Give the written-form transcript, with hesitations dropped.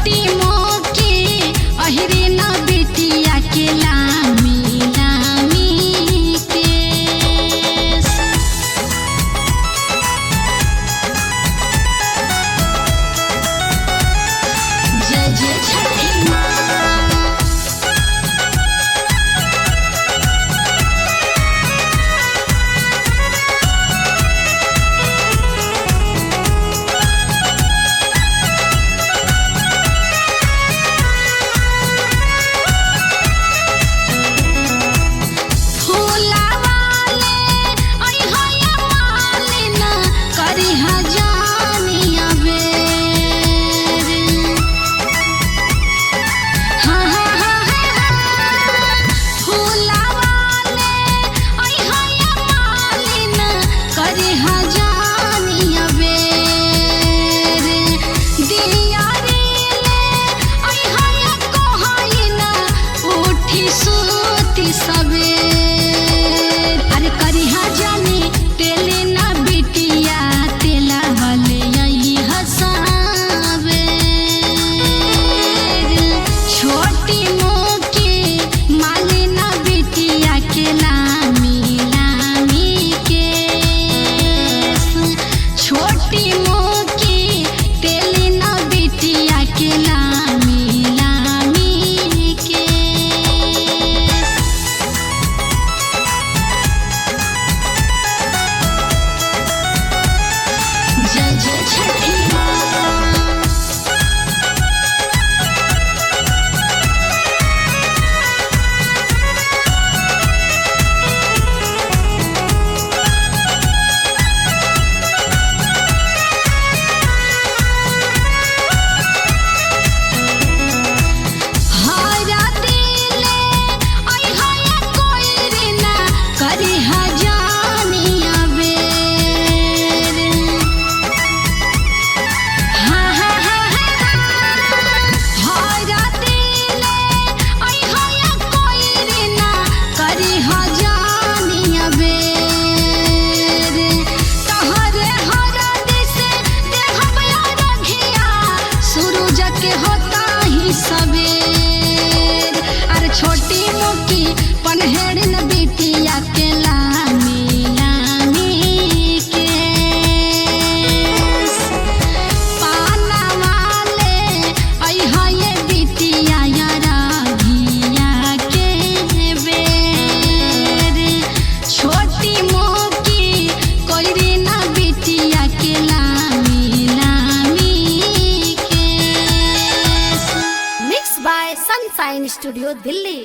छोटी मोकी अहिरे न बिटिया के लामी लामी केस। जय जय छठी माँ। छोटी मुकी पनहेड़ न बिटिया के लामी लामी केस। पाना वाले अइहा ये बिटिया यारा घिया के बेर। छोटी मुकी कोइरी न बिटिया के लामी लामी केस। Mix by sunshine studio Delhi.